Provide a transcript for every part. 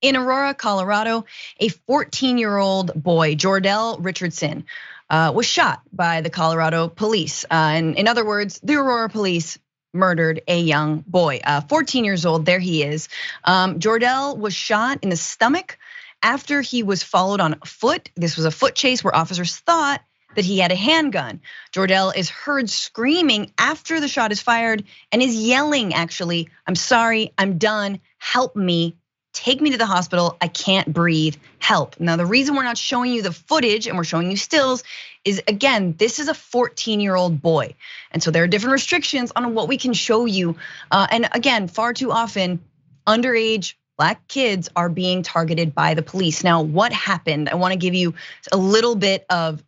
In Aurora, Colorado, a 14-year-old boy, Jor'Dell Richardson, was shot by the Colorado police. And in other words, the Aurora police murdered a young boy, 14 years old, there he is. Jor'Dell was shot in the stomach after he was followed on foot. This was a foot chase where officers thought that he had a handgun. Jor'Dell is heard screaming after the shot is fired and is yelling, actually, "I'm sorry, I'm done, help me. Take me to the hospital, I can't breathe, help." Now, the reason we're not showing you the footage and we're showing you stills is, again, this is a 14-year-old boy. And so there are different restrictions on what we can show you. And again, far too often, underage Black kids are being targeted by the police. Now, what happened? I wanna give you a little bit of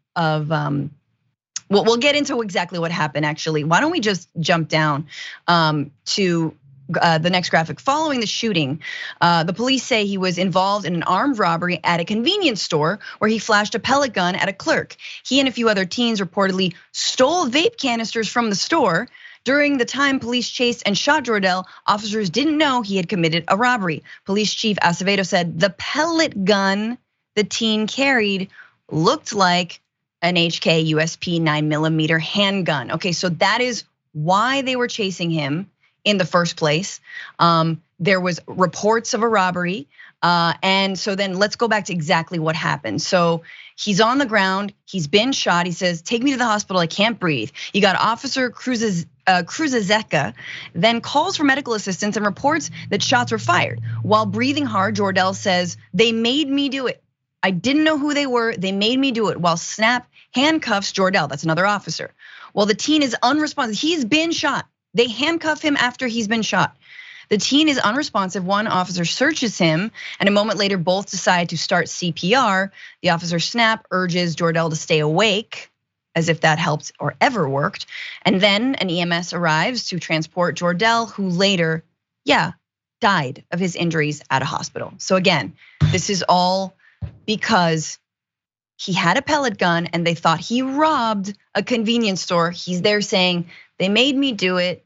we'll get into exactly what happened, actually. Why don't we just jump down to the next graphic. Following the shooting, the police say he was involved in an armed robbery at a convenience store where he flashed a pellet gun at a clerk. He and a few other teens reportedly stole vape canisters from the store. During the time police chased and shot Jor'Dell, officers didn't know he had committed a robbery. Police Chief Acevedo said the pellet gun the teen carried looked like an HK USP 9mm handgun. Okay, so that is why they were chasing him in the first place. There was reports of a robbery. And so then let's go back to exactly what happened. So he's on the ground, he's been shot. He says, "Take me to the hospital, I can't breathe." You got Officer Cruzazeka, then calls for medical assistance and reports that shots were fired. While breathing hard, Jor'Dell says, "They made me do it. I didn't know who they were, they made me do it." While Snap handcuffs Jor'Dell, that's another officer. While the teen is unresponsive, he's been shot. They handcuff him after he's been shot. The teen is unresponsive. One officer searches him, and a moment later, both decide to start CPR. The officer Snap urges Jor'Dell to stay awake, as if that helped or ever worked. And then an EMS arrives to transport Jor'Dell, who later, died of his injuries at a hospital. So again, this is all because he had a pellet gun and they thought he robbed a convenience store. He's there saying, "They made me do it.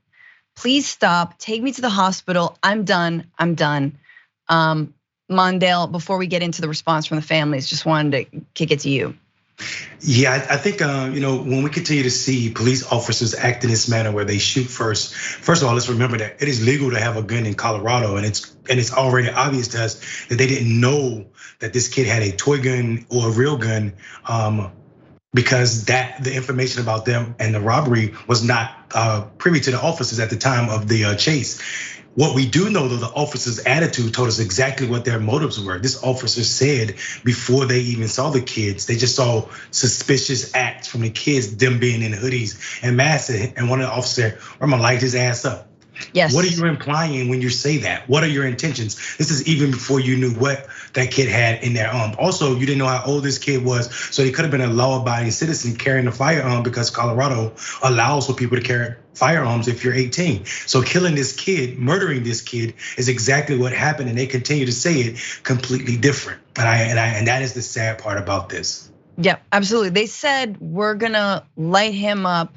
Please stop, take me to the hospital. I'm done, I'm done." Mondale, before we get into the response from the families, just wanted to kick it to you. Yeah, I think when we continue to see police officers act in this manner where they shoot first of all, let's remember that it is legal to have a gun in Colorado, and it's already obvious to us that they didn't know that this kid had a toy gun or a real gun, because the information about them and the robbery was not privy to the officers at the time of the chase. What we do know, though, the officer's attitude told us exactly what their motives were. This officer said before they even saw the kids, they just saw suspicious acts from the kids, them being in hoodies and masks. And one of the officers said, "I'm gonna light his ass up." Yes. What are you implying when you say that? What are your intentions? This is even before you knew what that kid had in their arm. Also, you didn't know how old this kid was, so he could have been a law-abiding citizen carrying a firearm, because Colorado allows for people to carry firearms if you're 18. So killing this kid, murdering this kid, is exactly what happened, and they continue to say it completely different. And that is the sad part about this. Yeah, absolutely. They said we're gonna light him up.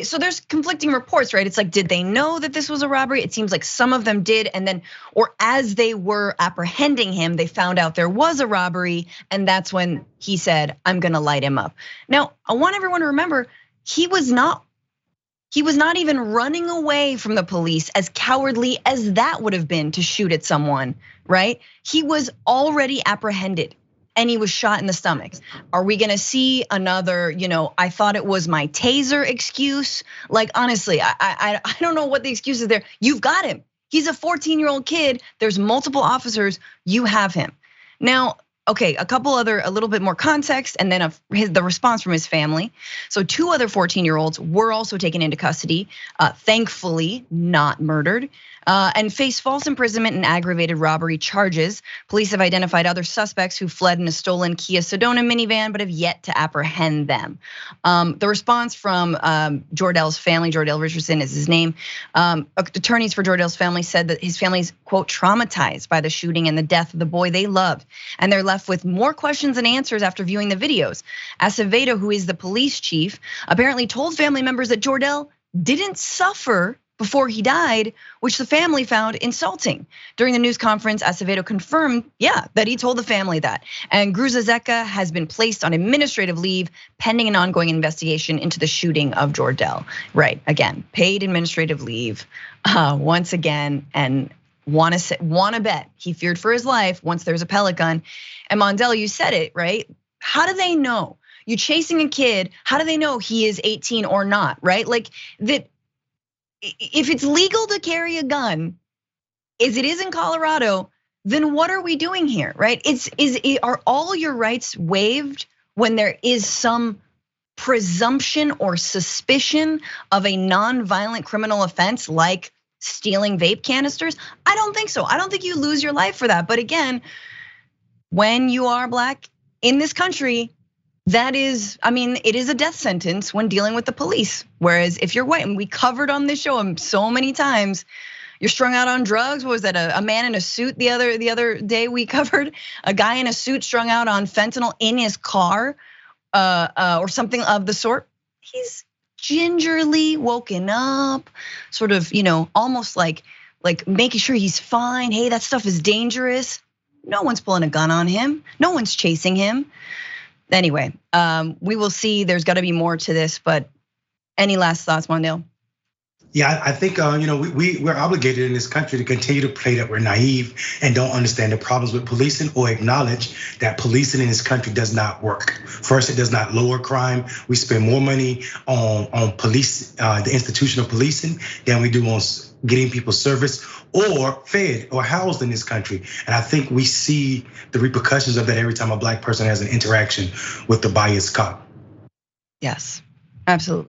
So there's conflicting reports, right? It's like, did they know that this was a robbery? It seems like some of them did, and then, or as they were apprehending him, they found out there was a robbery, and that's when he said, "I'm gonna light him up." Now, I want everyone to remember, he was not even running away from the police, as cowardly as that would have been to shoot at someone, right? He was already apprehended. And he was shot in the stomach. Are we gonna see another, "I thought it was my taser" excuse? Like, honestly, I don't know what the excuse is there. You've got him. He's a 14-year-old kid. There's multiple officers, you have him. Now, okay, a little bit more context, and then the response from his family. So 2 other 14-year-olds were also taken into custody, thankfully not murdered, and face false imprisonment and aggravated robbery charges. Police have identified other suspects who fled in a stolen Kia Sedona minivan, but have yet to apprehend them. The response from Jor'Dell's family, Jor'Dell Richardson is his name. Attorneys for Jor'Dell's family said that his family's, quote, "traumatized by the shooting and the death of the boy they loved, and they're left with more questions than answers after viewing the videos." Acevedo, who is the police chief, apparently told family members that Jor'Dell didn't suffer before he died, which the family found insulting. During the news conference, Acevedo confirmed, that he told the family that. And Gruzazeka has been placed on administrative leave pending an ongoing investigation into the shooting of Jor'Dell. Right, again, paid administrative leave once again, and wanna bet he feared for his life once there's a pellet gun. And Mondale, you said it, right? How do they know? You're chasing a kid, how do they know he is 18 or not, right? Like that. If it's legal to carry a gun, as it is in Colorado, then what are we doing here, right? Are all your rights waived when there is some presumption or suspicion of a non-violent criminal offense like stealing vape canisters? I don't think so. I don't think you lose your life for that. But again, when you are Black in this country, that is, it is a death sentence when dealing with the police. Whereas if you're white, and we covered on this show so many times, you're strung out on drugs. What was that? A man in a suit the other day we covered a guy in a suit strung out on fentanyl in his car, or something of the sort. He's gingerly woken up, sort of, almost like making sure he's fine. Hey, that stuff is dangerous. No one's pulling a gun on him. No one's chasing him. Anyway, we will see. There's got to be more to this, but any last thoughts, Mondale? Yeah, I think we're obligated in this country to continue to play that we're naive and don't understand the problems with policing, or acknowledge that policing in this country does not work. First, it does not lower crime. We spend more money on police, the institution of policing, than we do on getting people service or fed or housed in this country. And I think we see the repercussions of that every time a Black person has an interaction with the biased cop. Yes, absolutely.